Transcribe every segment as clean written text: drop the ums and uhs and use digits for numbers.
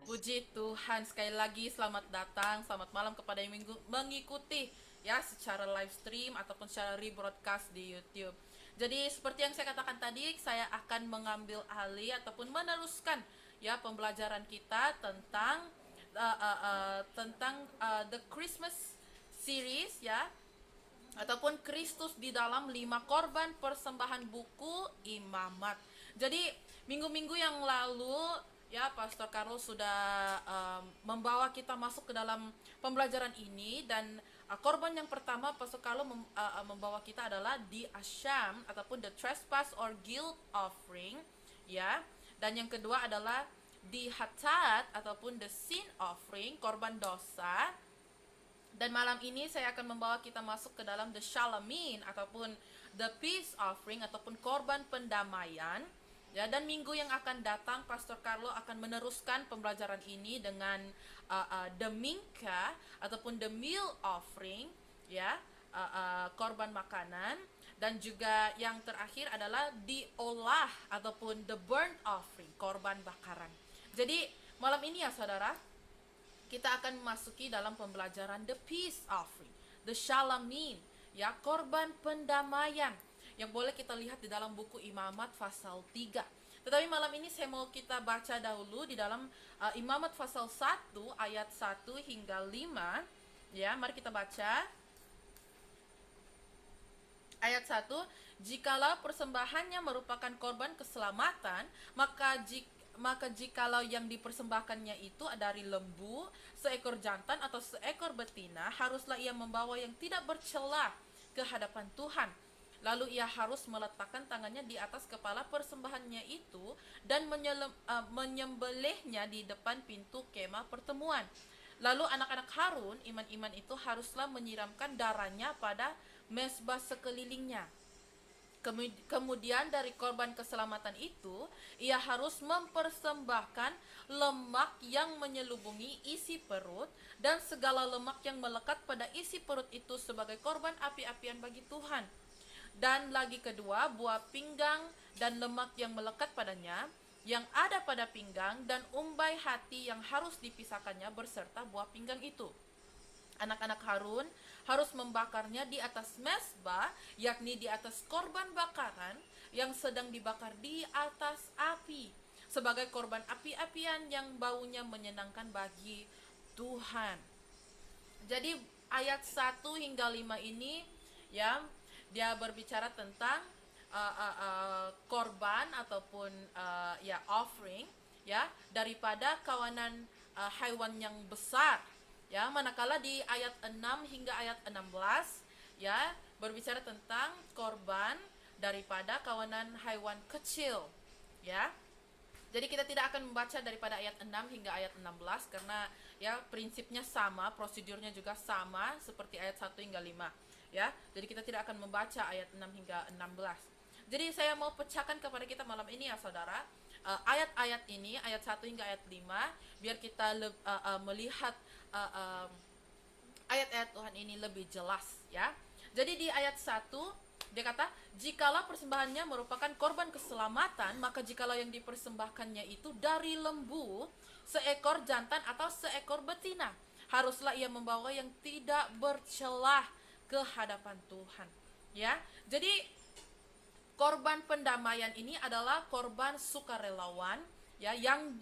Puji Tuhan, sekali lagi selamat datang, selamat malam kepada yang mengikuti ya secara live stream ataupun secara rebroadcast di YouTube. Jadi seperti yang saya katakan tadi, saya akan mengambil alih ataupun meneruskan ya pembelajaran kita tentang the Christmas series ya, ataupun Kristus di dalam 5 korban persembahan buku Imamat. Jadi minggu-minggu yang lalu ya Pastor Carlos sudah membawa kita masuk ke dalam pembelajaran ini, dan korban yang pertama Pastor Carlos membawa kita adalah the Asham ataupun the trespass or guilt offering ya, dan yang kedua adalah the Hatat ataupun the sin offering, korban dosa. Dan malam ini saya akan membawa kita masuk ke dalam the Shalamin ataupun the peace offering ataupun korban pendamaian. Ya, dan minggu yang akan datang Pastor Carlo akan meneruskan pembelajaran ini dengan the Minka ataupun the meal offering ya, korban makanan, dan juga yang terakhir adalah the olah ataupun the burnt offering, korban bakaran. Jadi malam ini ya saudara, kita akan memasuki dalam pembelajaran the peace offering, the shalamin, ya, korban pendamaian yang boleh kita lihat di dalam buku Imamat pasal 3. Tetapi malam ini saya mau kita baca dahulu di dalam Imamat pasal 1 ayat 1 hingga 5. Ya, mari kita baca. Ayat 1, jikalau persembahannya merupakan korban keselamatan, maka jikalau yang dipersembahkannya itu dari lembu, seekor jantan atau seekor betina, haruslah ia membawa yang tidak bercela ke hadapan Tuhan. Lalu ia harus meletakkan tangannya di atas kepala persembahannya itu dan menyembelihnya di depan pintu kemah pertemuan. Lalu anak-anak Harun, iman-iman itu haruslah menyiramkan darahnya pada mezbah sekelilingnya. Kemudian dari korban keselamatan itu, ia harus mempersembahkan lemak yang menyelubungi isi perut dan segala lemak yang melekat pada isi perut itu sebagai korban api-apian bagi Tuhan. Dan lagi kedua, buah pinggang dan lemak yang melekat padanya, yang ada pada pinggang, dan umbai hati yang harus dipisahkannya berserta buah pinggang itu. Anak-anak Harun harus membakarnya di atas mezbah, yakni di atas korban bakaran yang sedang dibakar di atas api, sebagai korban api-apian yang baunya menyenangkan bagi Tuhan. Jadi ayat 1 hingga 5 ini ya, dia berbicara tentang korban ataupun ya offering ya daripada kawanan hewan yang besar. Ya, manakala di ayat 6 hingga ayat 16 ya berbicara tentang korban daripada kawanan hewan kecil ya. Jadi kita tidak akan membaca daripada ayat 6 hingga ayat 16 karena ya prinsipnya sama, prosedurnya juga sama seperti ayat 1 hingga 5 ya. Jadi kita tidak akan membaca ayat 6 hingga 16. Jadi saya mau pecahkan kepada kita malam ini ya saudara, ayat-ayat ini, ayat 1 hingga ayat 5, biar kita melihat ayat-ayat Tuhan ini lebih jelas ya. Jadi di ayat 1 dia kata, jikalau persembahannya merupakan korban keselamatan, maka jikalau yang dipersembahkannya itu dari lembu, seekor jantan atau seekor betina, haruslah ia membawa yang tidak bercelah ke hadapan Tuhan ya. Jadi korban pendamaian ini adalah korban sukarelawan ya, yang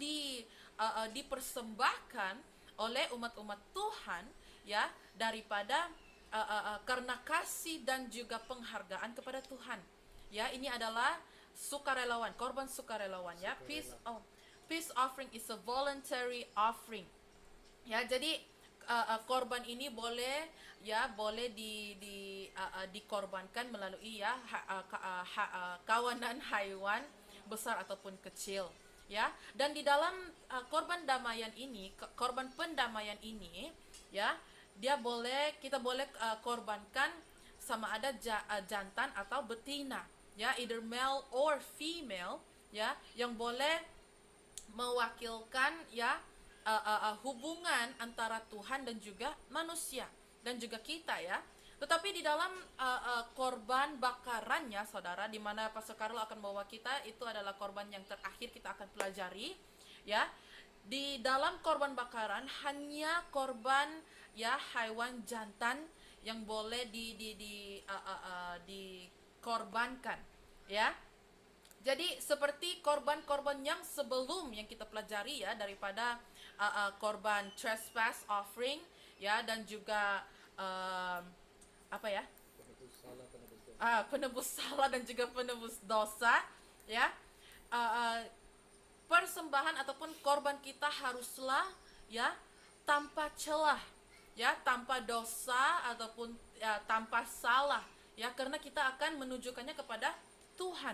dipersembahkan oleh umat-umat Tuhan ya, daripada karena kasih dan juga penghargaan kepada Tuhan ya. Ini adalah sukarelawan, korban sukarelawan ya. Peace offering is a voluntary offering ya. Jadi korban ini boleh dikorbankan melalui ya kawanan hewan besar ataupun kecil ya. Dan di dalam korban pendamaian ini ya, kita boleh korbankan sama ada jantan atau betina ya, either male or female ya, yang boleh mewakilkan ya hubungan antara Tuhan dan juga manusia dan juga kita ya. Tetapi di dalam korban bakarannya saudara, di mana Pastor Carlo akan bawa kita, itu adalah korban yang terakhir kita akan pelajari ya. di dalam korban bakaran hanya korban ya hewan jantan yang boleh dikorbankan, ya. Jadi seperti korban-korban yang sebelum yang kita pelajari ya, daripada korban trespass offering ya, dan juga apa ya, penebus salah dan juga penebus dosa ya. Persembahan ataupun korban kita haruslah ya tanpa celah, ya, tanpa dosa ataupun ya, tanpa salah ya, karena kita akan menunjukkannya kepada Tuhan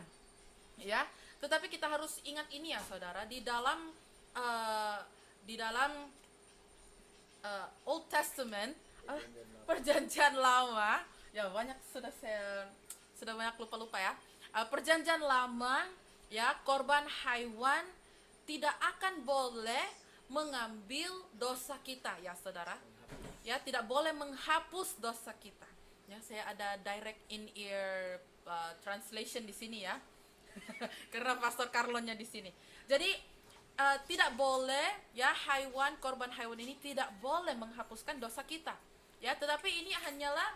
ya. Tetapi kita harus ingat ini ya saudara, di dalam Old Testament, perjanjian lama ya, banyak sudah banyak lupa ya. Perjanjian lama ya, korban hewan tidak akan boleh mengambil dosa kita ya saudara, ya, tidak boleh menghapus dosa kita ya. Saya ada direct in ear translation di sini ya karena Pastor Carlonnya di sini. Jadi tidak boleh ya, korban hewan ini tidak boleh menghapuskan dosa kita ya, tetapi ini hanyalah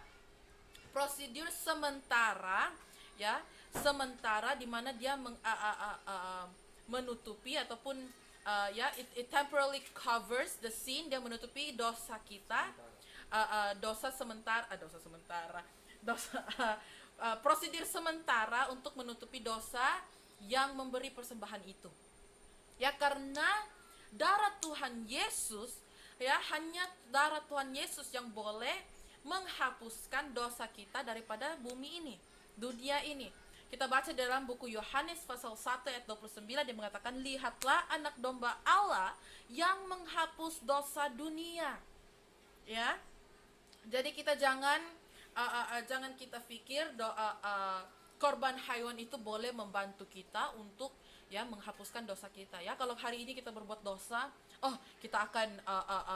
prosedur sementara ya, sementara di mana dia menutupi ataupun ya, it temporarily covers the sin, dia menutupi dosa kita, prosedur sementara untuk menutupi dosa yang memberi persembahan itu ya, karena darah Tuhan Yesus ya, hanya darah Tuhan Yesus yang boleh menghapuskan dosa kita daripada bumi ini, dunia ini. Kita baca dalam buku Yohanes pasal 1 ayat 29, dia mengatakan, lihatlah anak domba Allah yang menghapus dosa dunia. Ya. Jadi kita jangan kita pikir korban hewan itu boleh membantu kita untuk ya menghapuskan dosa kita ya. Kalau hari ini kita berbuat dosa, kita akan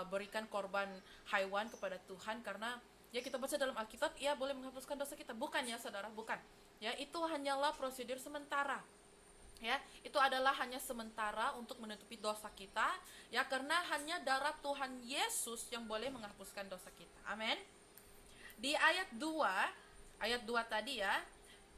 berikan korban hewan kepada Tuhan karena ya kita baca dalam Alkitab ya boleh menghapuskan dosa kita. Bukan ya saudara, bukan. Ya, itu hanyalah prosedur sementara. Ya, itu adalah hanya sementara untuk menutupi dosa kita ya, karena hanya darah Tuhan Yesus yang boleh menghapuskan dosa kita. Amin. Di ayat 2 tadi ya,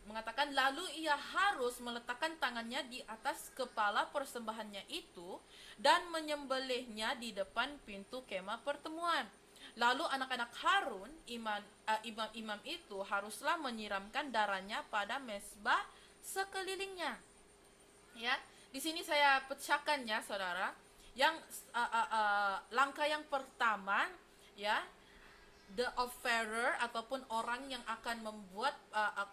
mengatakan lalu ia harus meletakkan tangannya di atas kepala persembahannya itu dan menyembelihnya di depan pintu kemah pertemuan. Lalu anak-anak Harun, imam-imam itu haruslah menyiramkan darahnya pada mezbah sekelilingnya. Ya, di sini saya pecahkan ya saudara. Yang langkah yang pertama ya, the offerer ataupun orang yang akan membuat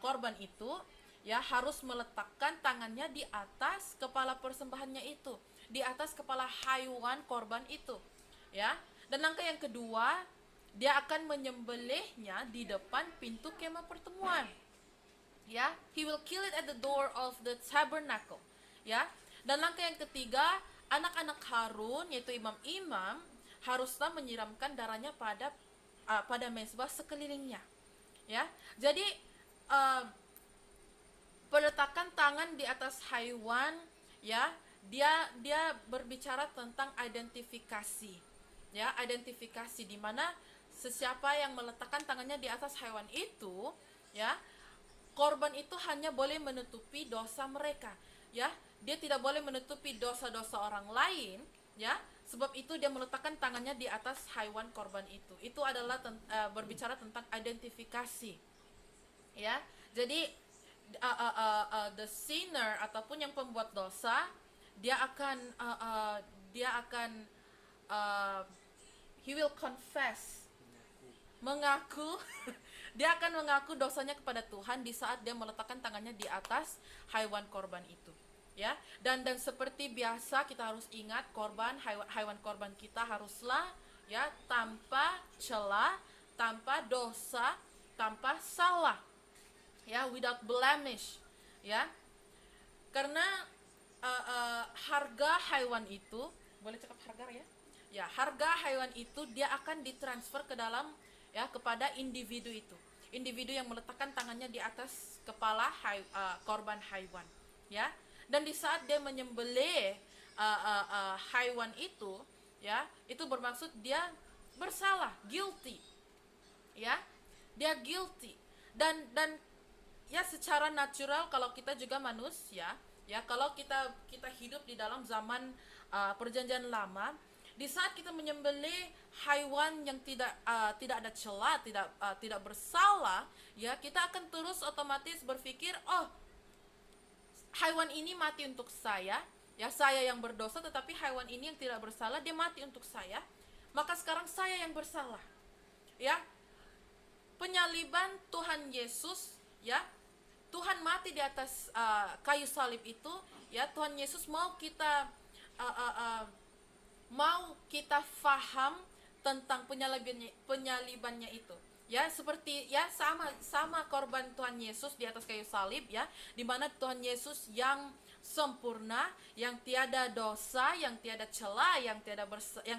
korban itu ya harus meletakkan tangannya di atas kepala persembahannya itu, di atas kepala hewan korban itu ya. Dan langkah yang kedua, dia akan menyembelihnya di depan pintu kemah pertemuan. Ya, he will kill it at the door of the tabernacle. Ya. Dan langkah yang ketiga, anak-anak Harun yaitu imam-imam haruslah menyiramkan darahnya pada mezbah sekelilingnya. Ya. Jadi peletakan tangan di atas hewan ya, dia berbicara tentang identifikasi. Ya, identifikasi di mana sesiapa yang meletakkan tangannya di atas hewan itu, ya, korban itu hanya boleh menutupi dosa mereka, ya. Dia tidak boleh menutupi dosa-dosa orang lain, ya. Sebab itu dia meletakkan tangannya di atas hewan korban itu. Itu adalah berbicara tentang identifikasi. Ya. Jadi the sinner ataupun yang pembuat dosa, dia akan he will confess, mengaku dia akan mengaku dosanya kepada Tuhan di saat dia meletakkan tangannya di atas hewan korban itu ya. Dan seperti biasa kita harus ingat, hewan korban kita haruslah ya tanpa celah, tanpa dosa, tanpa salah ya, without blemish ya. Karena harga hewan itu, boleh cakap harga ya? Ya, harga hewan itu dia akan ditransfer ke dalam ya kepada individu itu. Individu yang meletakkan tangannya di atas kepala korban hewan, ya. Dan di saat dia menyembelih haiwan itu, ya, itu bermaksud dia bersalah, guilty, ya, dia guilty. Dan ya secara natural kalau kita juga manusia, ya, kalau kita hidup di dalam zaman perjanjian lama, di saat kita menyembelih haiwan yang tidak ada celah, tidak bersalah, ya, kita akan terus otomatis berpikir, oh, haiwan ini mati untuk saya, ya, saya yang berdosa, tetapi haiwan ini yang tidak bersalah, dia mati untuk saya, maka sekarang saya yang bersalah, ya. Penyaliban Tuhan Yesus, ya, Tuhan mati di atas kayu salib itu, ya, Tuhan Yesus mau kita faham tentang penyalibannya itu, ya, seperti, ya, sama korban Tuhan Yesus di atas kayu salib, ya, di mana Tuhan Yesus yang sempurna, yang tiada dosa, yang tiada celah, yang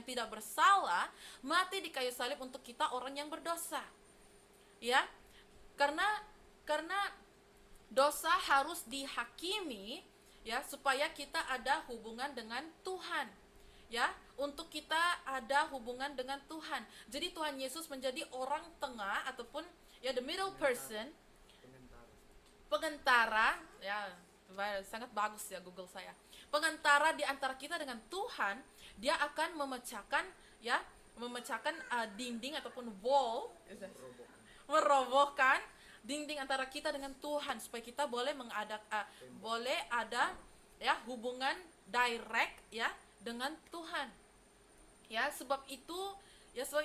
tidak bersalah, mati di kayu salib untuk kita orang yang berdosa, ya, karena dosa harus dihakimi, ya, supaya kita ada hubungan dengan Tuhan, ya, untuk kita ada hubungan dengan Tuhan. Jadi Tuhan Yesus menjadi orang tengah ataupun, ya, the middle person, pengantara, ya, sangat bagus ya Google saya, pengantara di antara kita dengan Tuhan. Dia akan memecahkan dinding ataupun wall, merobohkan dinding antara kita dengan Tuhan, supaya kita boleh ada, ya, hubungan direct, ya, dengan Tuhan, ya. Sebab itu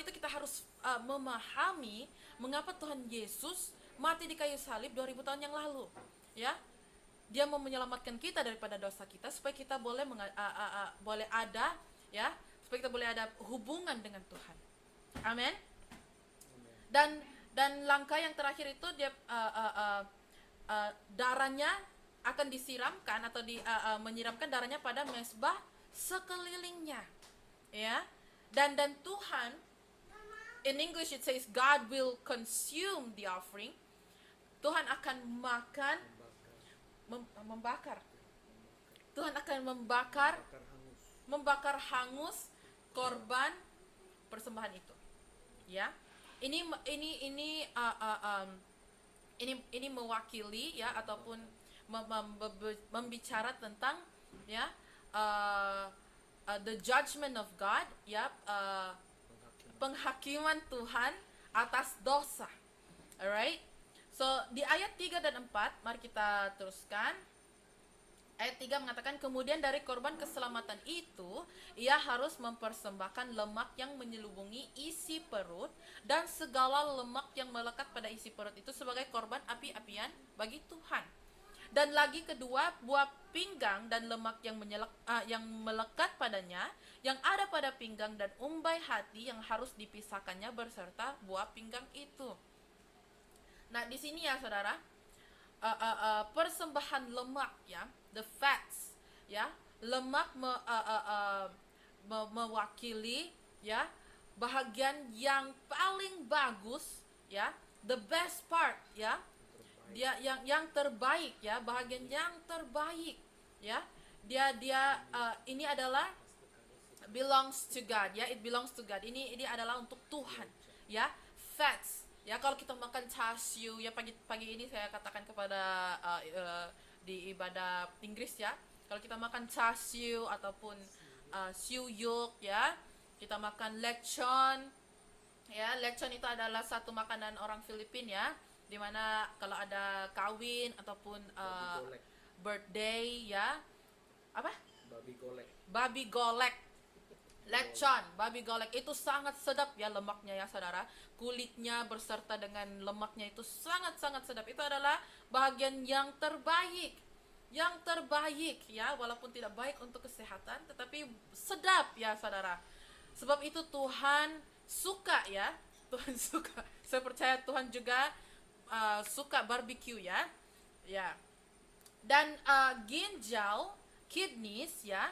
kita harus memahami mengapa Tuhan Yesus mati di kayu salib 2000 tahun yang lalu, ya. Dia mau menyelamatkan kita daripada dosa kita, supaya kita boleh ada, ya, supaya kita boleh ada hubungan dengan Tuhan. Amin. Dan langkah yang terakhir itu dia darahnya akan disiramkan atau menyiramkan darahnya pada mezbah sekelilingnya, ya. Dan Tuhan, in English it says God will consume the offering. Tuhan akan membakar. Tuhan akan membakar hangus korban persembahan itu, ya. Ini mewakili, ya, ataupun membicara tentang, ya, the judgment of God, ya, penghakiman Tuhan atas dosa. Alright, so di ayat 3 dan 4 mari kita teruskan. Ayat 3 mengatakan, kemudian dari korban keselamatan itu, ia harus mempersembahkan lemak yang menyelubungi isi perut dan segala lemak yang melekat pada isi perut itu sebagai korban api-apian bagi Tuhan. Dan lagi kedua, buah pinggang dan lemak yang melekat padanya, yang ada pada pinggang dan umbai hati yang harus dipisahkannya beserta buah pinggang itu. Nah, di sini, ya, saudara, persembahan lemak, ya, the fats, ya, lemak mewakili, ya, bahagian yang paling bagus, ya, the best part, ya, dia yang terbaik, ya, bahagian yang terbaik, ya, dia ini adalah belongs to God, ya, it belongs to God. Ini adalah untuk Tuhan, ya, fats. Ya, kalau kita makan char siu, ya, pagi ini saya katakan kepada di ibadah Inggris, ya, kalau kita makan char siu ataupun siu yuk, ya, kita makan lechon, ya, lechon itu adalah satu makanan orang Filipina, ya, dimana kalau ada kawin ataupun birthday, ya, apa? Babi golek. Lechon, babi golek itu sangat sedap, ya, lemaknya, ya, saudara. Kulitnya beserta dengan lemaknya itu sangat-sangat sedap. Itu adalah bahagian yang terbaik, ya, walaupun tidak baik untuk kesehatan, tetapi sedap, ya, saudara. Sebab itu Tuhan suka, ya, Tuhan suka. Saya percaya Tuhan juga suka barbecue, ya, ya. Dan ginjal, kidneys, ya,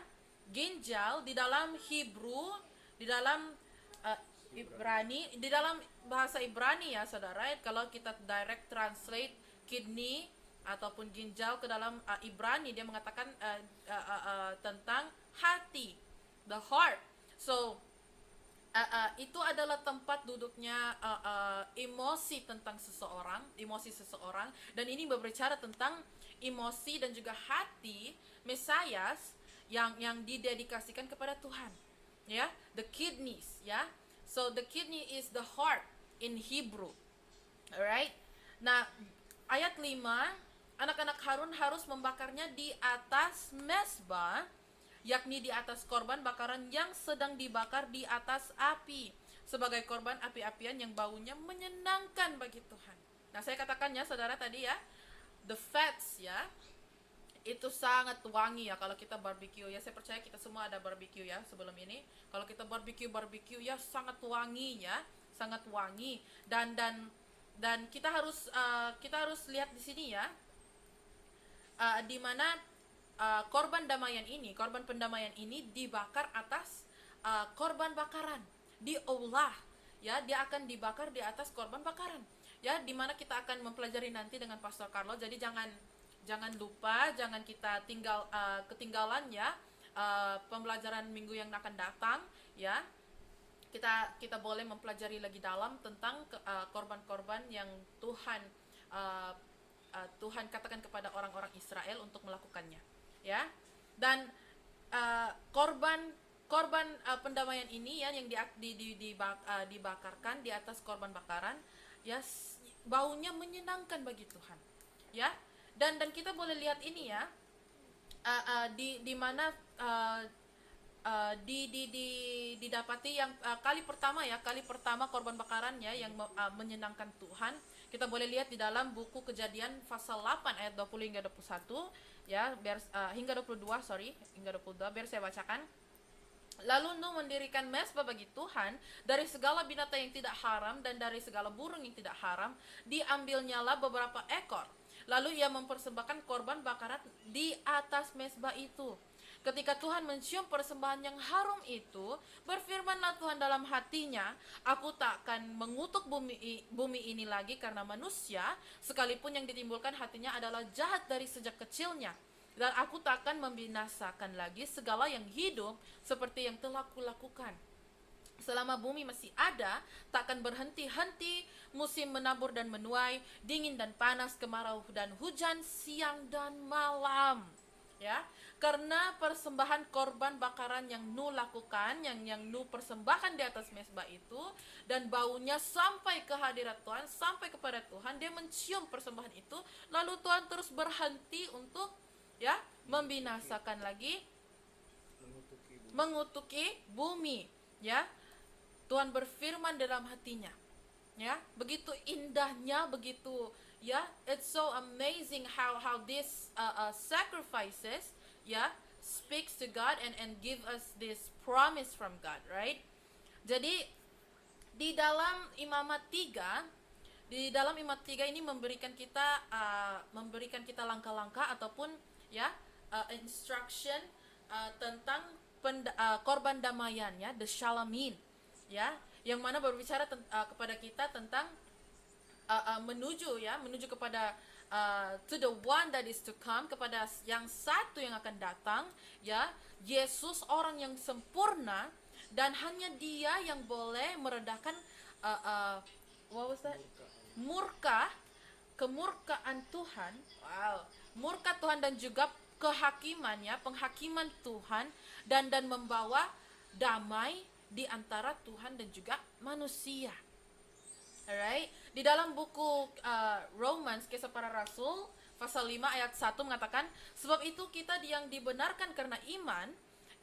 ginjal di dalam Hebrew, di dalam Ibrani, di dalam bahasa Ibrani, ya, saudara, kalau kita direct translate kidney ataupun ginjal ke dalam Ibrani, dia mengatakan tentang hati, the heart. So itu adalah tempat duduknya emosi tentang emosi seseorang, dan ini berbicara tentang emosi dan juga hati Mesias yang didedikasikan kepada Tuhan, ya, the kidneys, ya. So the kidney is the heart in Hebrew, alright. Nah, ayat 5, anak-anak Harun harus membakarnya di atas mezbah, yakni di atas korban bakaran yang sedang dibakar di atas api, sebagai korban api-apian yang baunya menyenangkan bagi Tuhan. Nah, saya katakan ya saudara tadi ya, the fats ya, itu sangat wangi ya kalau kita barbecue ya. Saya percaya kita semua ada barbecue ya sebelum ini. Kalau kita barbecue ya sangat wangi ya, sangat wangi. Dan kita harus lihat di sini ya, di mana korban pendamaian ini dibakar atas korban bakaran, diolah ya, dia akan dibakar di atas korban bakaran ya, dimana kita akan mempelajari nanti dengan Pastor Carlo. Jadi jangan lupa, jangan kita ketinggalan ya pembelajaran minggu yang akan datang ya. Kita boleh mempelajari lagi dalam tentang korban-korban yang Tuhan katakan kepada orang-orang Israel untuk melakukannya ya. Dan korban pendamaian ini ya, yang dibakarkan di atas korban bakaran ya, baunya menyenangkan bagi Tuhan ya. Dan kita boleh lihat ini ya, di mana didapati yang kali pertama korban bakarannya yang menyenangkan Tuhan. Kita boleh lihat di dalam buku Kejadian pasal 8 ayat 20 hingga 21 ya, hingga 22, biar saya bacakan. Lalu Nuh mendirikan mezbah bagi Tuhan dari segala binatang yang tidak haram dan dari segala burung yang tidak haram, diambilnyalah beberapa ekor. Lalu ia mempersembahkan korban bakaran di atas mezbah itu. Ketika Tuhan mencium persembahan yang harum itu, berfirmanlah Tuhan dalam hatinya, aku tak akan mengutuk bumi ini lagi karena manusia, sekalipun yang ditimbulkan hatinya adalah jahat dari sejak kecilnya. Dan aku tak akan membinasakan lagi segala yang hidup seperti yang telah kulakukan. Selama bumi masih ada, tak akan berhenti-henti musim menabur dan menuai, dingin dan panas, kemarau dan hujan, siang dan malam. Ya, karena persembahan korban bakaran yang Nuh lakukan, yang Nuh persembahkan di atas mezbah itu, dan baunya sampai ke hadirat Tuhan, sampai kepada Tuhan, dia mencium persembahan itu, lalu Tuhan terus berhenti untuk ya membinasakan lagi, mengutuki bumi ya. Tuhan berfirman dalam hatinya ya, begitu indahnya, begitu ya, it's so amazing how this sacrifices ya speaks to God and give us this promise from God, right? Jadi di dalam Imamat 3 ini memberikan kita langkah-langkah ataupun ya instruction tentang korban damaian ya, the shalamin ya, yang mana berbicara kepada kita tentang menuju kepada to the one that is to come, kepada yang satu yang akan datang ya, Yesus, orang yang sempurna, dan hanya dia yang boleh meredakan what was that? Kemurkaan Tuhan, murka Tuhan, dan juga kehakimannya, penghakiman Tuhan, dan membawa damai di antara Tuhan dan juga manusia. Alright, di dalam buku Romans, Kisah Para Rasul pasal 5 ayat 1 mengatakan, sebab itu kita yang dibenarkan karena iman,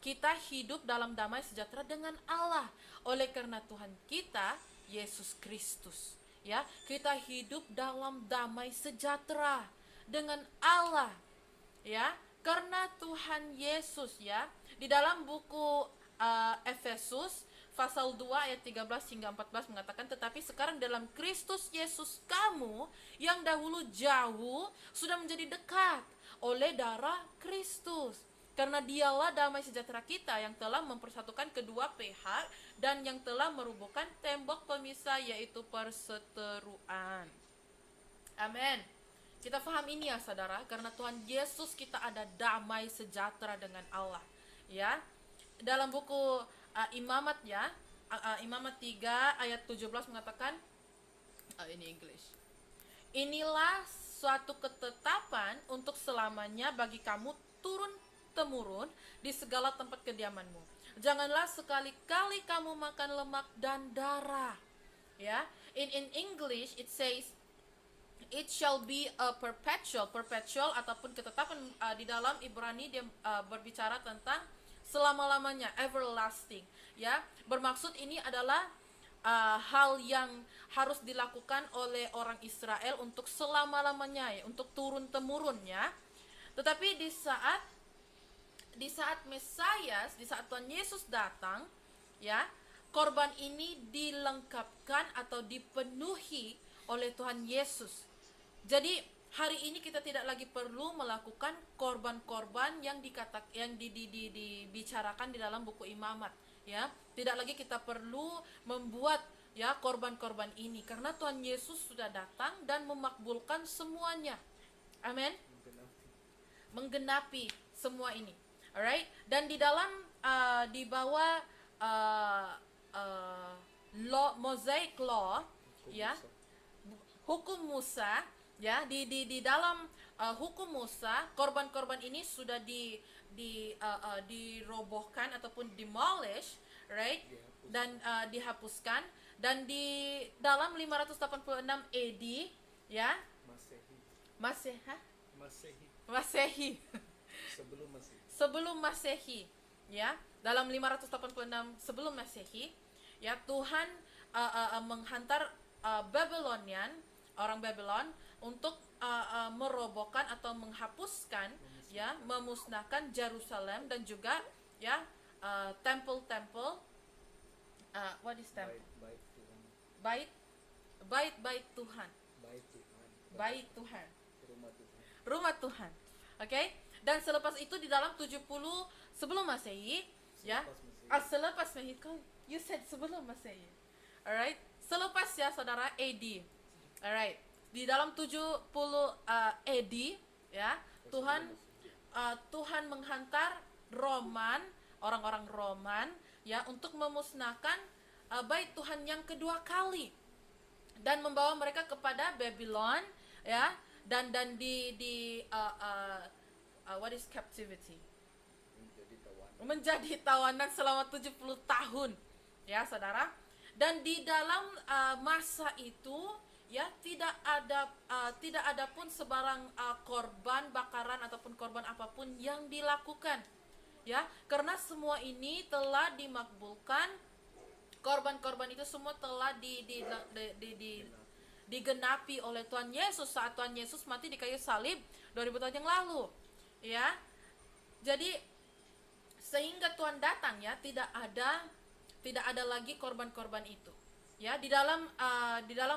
kita hidup dalam damai sejahtera dengan Allah oleh karena Tuhan kita Yesus Kristus. Ya, kita hidup dalam damai sejahtera dengan Allah. Ya, karena Tuhan Yesus ya. Di dalam buku Efesus pasal 2 ayat 13 hingga 14 mengatakan, tetapi sekarang dalam Kristus Yesus kamu yang dahulu jauh sudah menjadi dekat oleh darah Kristus. Karena dialah damai sejahtera kita yang telah mempersatukan kedua pihak dan yang telah merubuhkan tembok pemisah, yaitu perseteruan. Amin. Kita paham ini ya saudara, karena Tuhan Yesus kita ada damai sejahtera dengan Allah. ya. Dalam buku Imamat ya, Imamat 3 ayat 17 mengatakan, ini English. Inilah suatu ketetapan untuk selamanya bagi kamu turun-temurun di segala tempat kediamanmu. Janganlah sekali-kali kamu makan lemak dan darah. Ya, in English it says it shall be a perpetual ataupun ketetapan. Di dalam Ibrani dia berbicara tentang selama-lamanya, everlasting. Ya, bermaksud ini adalah hal yang harus dilakukan oleh orang Israel untuk selama-lamanya, ya, untuk turun-temurunnya. Tetapi di saat Mesias, di saat Tuhan Yesus datang, ya, korban ini dilengkapkan atau dipenuhi oleh Tuhan Yesus. Jadi hari ini kita tidak lagi perlu melakukan korban-korban yang dibicarakan di dalam buku Imamat, ya. Tidak lagi kita perlu membuat ya korban-korban ini karena Tuhan Yesus sudah datang dan memakbulkan semuanya. Amin. Menggenapi semua ini. Alright? Dan di dalam di bawah Mosaic Law, ya, hukum Musa, ya, di dalam hukum Musa, korban-korban ini sudah dirobohkan ataupun demolish, right? Dan dihapuskan. Dan di dalam 586 AD, ya, Masehi sebelum Masehi, ya, dalam 586 sebelum Masehi, ya, Tuhan menghantar orang Babylon untuk merobohkan atau menghapuskan, ya, memusnahkan Jerusalem dan juga, ya, temple-temple, what is temple? Bait Tuhan. Bait Tuhan. Rumah Tuhan. Oke? Dan selepas itu di dalam 70 sebelum Masehi, ya. Selepas Masehi, you said sebelum Masehi. Alright? Selepas, ya, saudara, AD. Alright. Di dalam 70 AD, ya, Tuhan menghantar orang-orang Roman, ya, untuk memusnahkan bait Tuhan yang kedua kali dan membawa mereka kepada Babylon, ya, dan what is captivity? Menjadi tawanan selama 70 tahun, ya, saudara. Dan di dalam masa itu, ya, tidak ada pun sebarang korban bakaran ataupun korban apapun yang dilakukan, ya, karena semua ini telah dimakbulkan. Korban-korban itu semua telah digenapi oleh Tuhan Yesus saat Tuhan Yesus mati di kayu salib 2000 tahun yang lalu, ya. Jadi sehingga Tuhan datang, ya, tidak ada lagi korban-korban itu. Ya, di dalam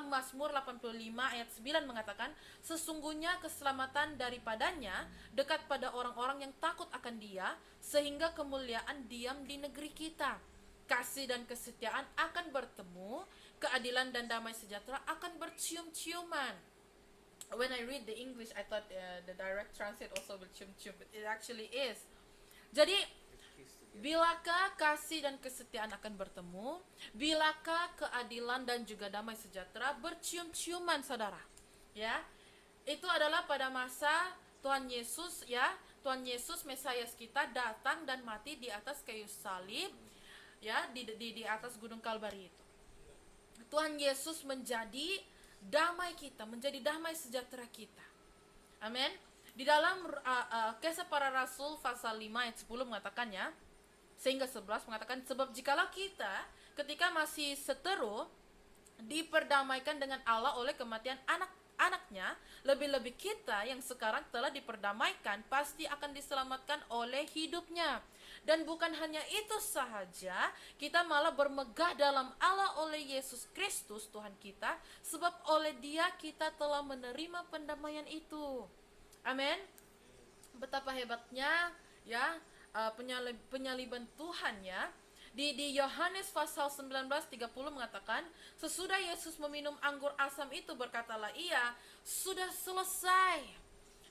Mazmur 85 ayat 9 mengatakan, sesungguhnya keselamatan daripadanya dekat pada orang-orang yang takut akan Dia, sehingga kemuliaan diam di negeri kita. Kasih dan kesetiaan akan bertemu, keadilan dan damai sejahtera akan bercium-ciuman. When I read the English, I thought the direct translate also bercium-cium, but it actually is. Jadi, bilakah kasih dan kesetiaan akan bertemu, bilakah keadilan dan juga damai sejahtera bercium-ciuman, saudara, ya. Itu adalah pada masa Tuhan Yesus, ya, Tuhan Yesus Mesias kita datang dan mati di atas kayu salib, ya, di atas gunung Kalvari itu. Tuhan Yesus menjadi damai kita, menjadi damai sejahtera kita. Amin. Di dalam Kisah Para Rasul pasal 5 ayat 10 mengatakannya, sehingga 11 mengatakan, sebab jikalau kita ketika masih seteru diperdamaikan dengan Allah oleh kematian anak-anaknya, lebih-lebih kita yang sekarang telah diperdamaikan pasti akan diselamatkan oleh hidupnya. Dan bukan hanya itu sahaja, kita malah bermegah dalam Allah oleh Yesus Kristus Tuhan kita, sebab oleh Dia kita telah menerima pendamaian itu. Amin. Betapa hebatnya, ya, penyaliban Tuhan, ya. Di Yohanes pasal 19:30 mengatakan, sesudah Yesus meminum anggur asam itu, berkatalah Ia, sudah selesai.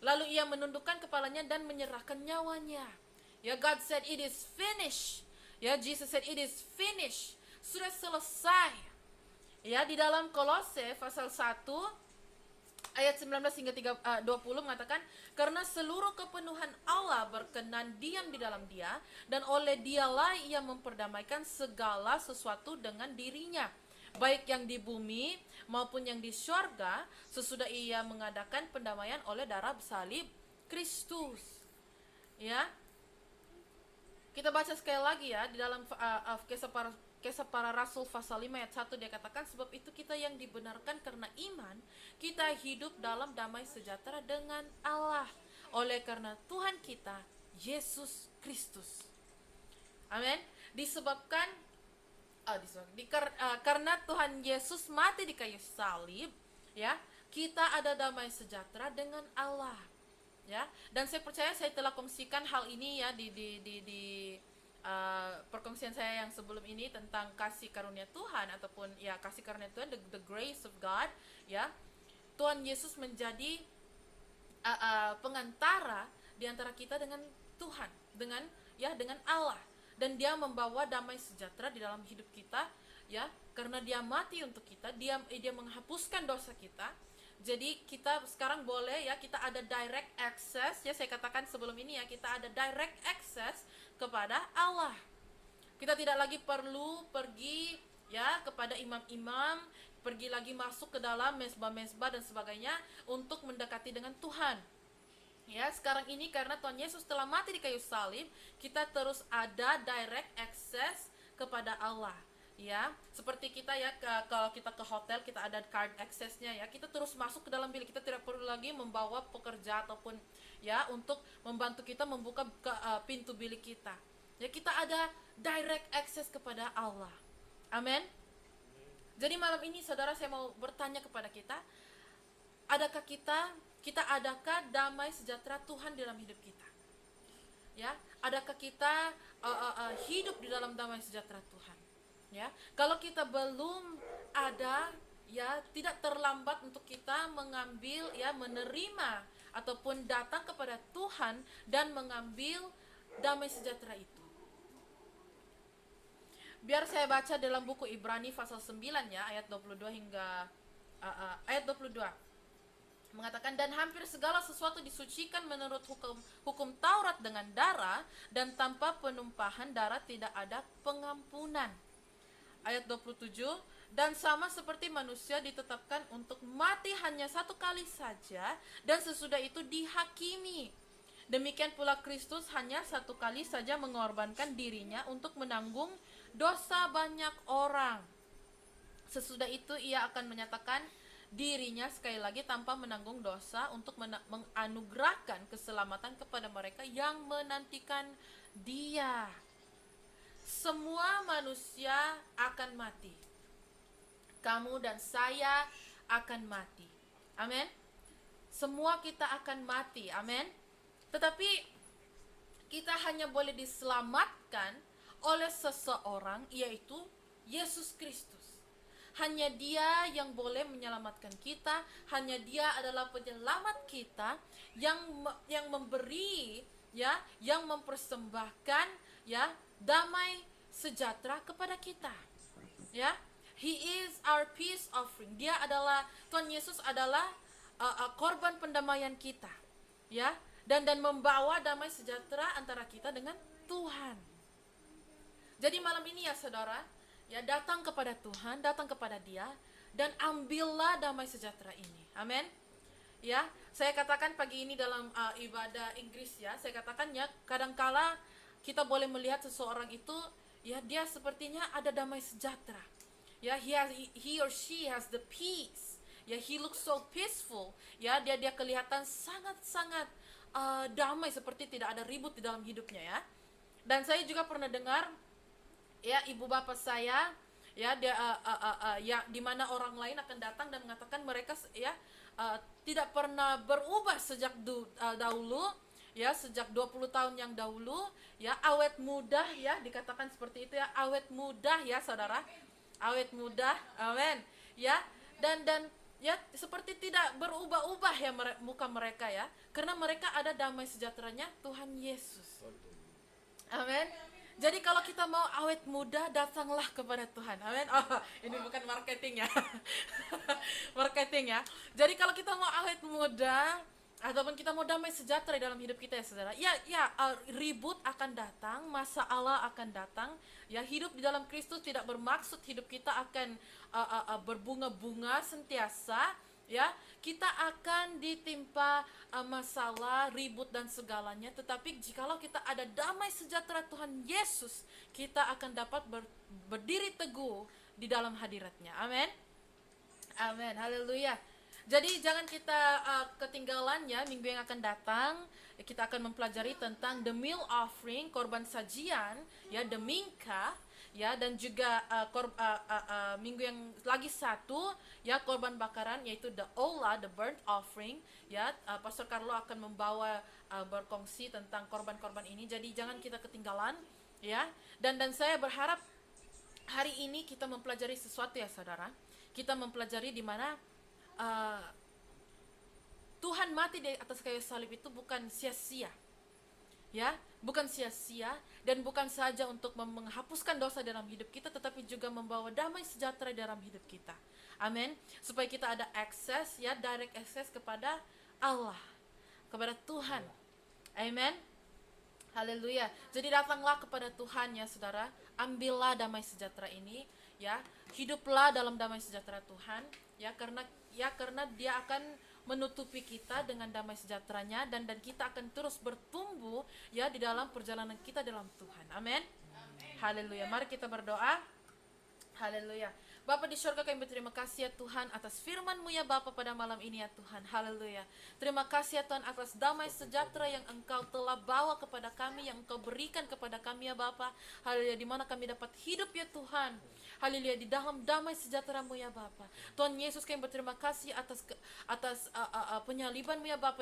Lalu Ia menundukkan kepalanya dan menyerahkan nyawanya. Ya, God said it is finished. Ya, Jesus said it is finished. Sudah selesai. Ya, di dalam Kolose pasal 1 ayat 19 hingga 20 mengatakan, karena seluruh kepenuhan Allah berkenan diam di dalam Dia, dan oleh Dialah Ia memperdamaikan segala sesuatu dengan dirinya, baik yang di bumi maupun yang di syurga, sesudah Ia mengadakan pendamaian oleh darah salib Kristus. Ya, kita baca sekali lagi ya di dalam Kisah Para Rasul pasal 5 ayat 1, dia katakan, sebab itu kita yang dibenarkan karena iman, kita hidup dalam damai sejahtera dengan Allah oleh karena Tuhan kita Yesus Kristus. Amin. Karena Tuhan Yesus mati di kayu salib, ya, kita ada damai sejahtera dengan Allah. Ya, dan saya percaya saya telah kongsikan hal ini ya di perkongsian saya yang sebelum ini tentang kasih karunia Tuhan, ataupun ya kasih karunia Tuhan, the grace of God. Ya, Tuhan Yesus menjadi pengantara di antara kita dengan Tuhan, dengan Allah, dan Dia membawa damai sejahtera di dalam hidup kita, ya, karena Dia mati untuk kita, dia menghapuskan dosa kita. Jadi kita sekarang boleh ya, kita ada direct access ya, saya katakan sebelum ini ya, kita ada direct access kepada Allah. Kita tidak lagi perlu pergi ya kepada imam-imam, pergi lagi masuk ke dalam mezbah-mezbah dan sebagainya untuk mendekati dengan Tuhan. Ya, sekarang ini karena Tuhan Yesus telah mati di kayu salib, kita terus ada direct access kepada Allah. Ya, seperti kita ya, kalau kita ke hotel kita ada card access-nya ya, kita terus masuk ke dalam bilik, kita tidak perlu lagi membawa pekerja ataupun ya untuk membantu kita membuka pintu bilik kita. Ya, kita ada direct access kepada Allah. Amin. Jadi malam ini saudara, saya mau bertanya kepada kita, adakah adakah damai sejahtera Tuhan di dalam hidup kita? Ya, adakah kita hidup di dalam damai sejahtera Tuhan? Ya, kalau kita belum ada, ya tidak terlambat untuk kita mengambil ya, menerima ataupun datang kepada Tuhan dan mengambil damai sejahtera itu. Biar saya baca dalam buku Ibrani pasal 9 ya, ayat 22 hingga ayat 22. Mengatakan, dan hampir segala sesuatu disucikan menurut hukum Taurat dengan darah, dan tanpa penumpahan darah tidak ada pengampunan. Ayat 27, dan sama seperti manusia ditetapkan untuk mati hanya satu kali saja, dan sesudah itu dihakimi. Demikian pula Kristus hanya satu kali saja mengorbankan dirinya untuk menanggung dosa banyak orang. Sesudah itu Ia akan menyatakan dirinya sekali lagi tanpa menanggung dosa untuk menganugerahkan keselamatan kepada mereka yang menantikan Dia. Semua manusia akan mati. Kamu dan saya akan mati. Amin. Semua kita akan mati. Amin. Tetapi kita hanya boleh diselamatkan oleh seseorang, yaitu Yesus Kristus. Hanya Dia yang boleh menyelamatkan kita. Hanya Dia adalah penyelamat kita yang memberi ya, yang mempersembahkan ya damai sejahtera kepada kita. Ya, He is our peace offering. Tuhan Yesus adalah korban pendamaian kita. Ya, dan membawa damai sejahtera antara kita dengan Tuhan. Jadi malam ini ya saudara, ya datang kepada Tuhan, datang kepada Dia, dan ambillah damai sejahtera ini. Amin. Ya, saya katakan pagi ini dalam ibadah Inggris ya, saya katakan ya, kadangkala kita boleh melihat seseorang itu ya, dia sepertinya ada damai sejahtera. Ya, he or she has the peace. Ya, he looks so peaceful. Ya, dia kelihatan sangat-sangat damai, seperti tidak ada ribut di dalam hidupnya ya. Dan saya juga pernah dengar ya, ibu bapak saya ya, dia ya, di mana orang lain akan datang dan mengatakan mereka ya tidak pernah berubah sejak dahulu. Ya, sejak 20 tahun yang dahulu ya, awet muda ya, dikatakan seperti itu ya, awet muda ya saudara, awet muda. Amin. Ya, dan ya seperti tidak berubah-ubah ya muka mereka ya, karena mereka ada damai sejahteranya Tuhan Yesus. Amin. Jadi kalau kita mau awet muda, datanglah kepada Tuhan. Amin. Oh, ini bukan marketing ya. Marketing ya. Jadi kalau kita mau awet muda ataupun kita mau damai sejahtera dalam hidup kita ya saudara. Ribut akan datang, masalah akan datang. Ya, hidup di dalam Kristus tidak bermaksud hidup kita akan berbunga-bunga sentiasa. Ya, kita akan ditimpa masalah, ribut dan segalanya, tetapi jikalau kita ada damai sejahtera Tuhan Yesus, kita akan dapat berdiri teguh di dalam hadiratnya. Amin. Amin. Haleluya. Jadi jangan kita ketinggalan ya, minggu yang akan datang kita akan mempelajari tentang the meal offering, korban sajian, ya, the minka, ya, dan juga minggu yang lagi satu ya, korban bakaran, yaitu the ola, the burnt offering, ya. Pastor Carlo akan membawa berkongsi tentang korban-korban ini, jadi jangan kita ketinggalan ya. Dan saya berharap hari ini kita mempelajari sesuatu ya saudara. Kita mempelajari di mana Tuhan mati di atas kayu salib itu bukan sia-sia, ya, bukan sia-sia, dan bukan saja untuk menghapuskan dosa dalam hidup kita, tetapi juga membawa damai sejahtera dalam hidup kita. Amin. Supaya kita ada akses, ya, direct access kepada Allah, kepada Tuhan. Amin. Haleluya. Jadi datanglah kepada Tuhan ya saudara, ambillah damai sejahtera ini, ya, hiduplah dalam damai sejahtera Tuhan, ya, karena Dia akan menutupi kita dengan damai sejahteranya, dan kita akan terus bertumbuh ya di dalam perjalanan kita dalam Tuhan. Amin. Haleluya. Mari kita berdoa. Haleluya. Bapa di surga, kami berterima kasih ya Tuhan atas firman-Mu ya Bapa pada malam ini ya Tuhan. Haleluya. Terima kasih ya Tuhan atas damai sejahtera yang Engkau telah bawa kepada kami, yang Engkau berikan kepada kami ya Bapa. Haleluya, di mana kami dapat hidup ya Tuhan. Haleluya, di dalam damai sejahtera-Mu ya Bapa. Tuhan Yesus, kami berterima kasih atas penyaliban-Mu ya Bapa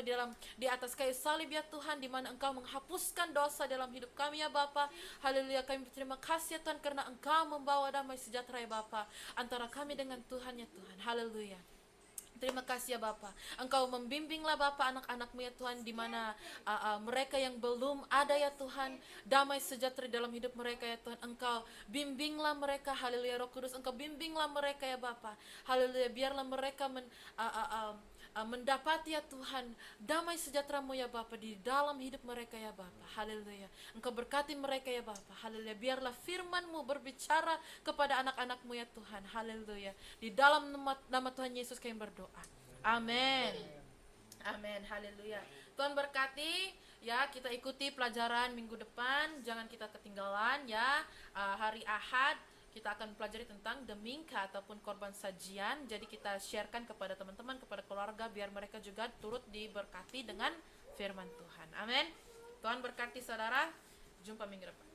di atas kayu salib ya Tuhan, di mana Engkau menghapuskan dosa dalam hidup kami ya Bapa. Haleluya, kami berterima kasih ya Tuhan karena Engkau membawa damai sejahtera ya Bapa antara kami dengan Tuhan ya Tuhan. Haleluya. Terima kasih ya Bapa. Engkau membimbinglah Bapa anak-anak-Mu ya Tuhan, di mana mereka yang belum ada ya Tuhan damai sejahtera dalam hidup mereka ya Tuhan. Engkau bimbinglah mereka. Haleluya. Roh Kudus, Engkau bimbinglah mereka ya Bapa. Haleluya. Biarlah mereka mendapati ya Tuhan damai sejahtera-Mu ya Bapa di dalam hidup mereka ya Bapa. Haleluya. Engkau berkati mereka ya Bapa. Haleluya. Biarlah firman-Mu berbicara kepada anak-anak-Mu ya Tuhan. Haleluya. Di dalam nama Tuhan Yesus kami berdoa. Amin. Amin. Haleluya. Tuhan berkati ya, kita ikuti pelajaran minggu depan, jangan kita ketinggalan ya. Hari Ahad kita akan pelajari tentang the minka ataupun korban sajian. Jadi kita sharekan kepada teman-teman, kepada keluarga, biar mereka juga turut diberkati dengan firman Tuhan. Amin. Tuhan berkati saudara. Jumpa minggu depan.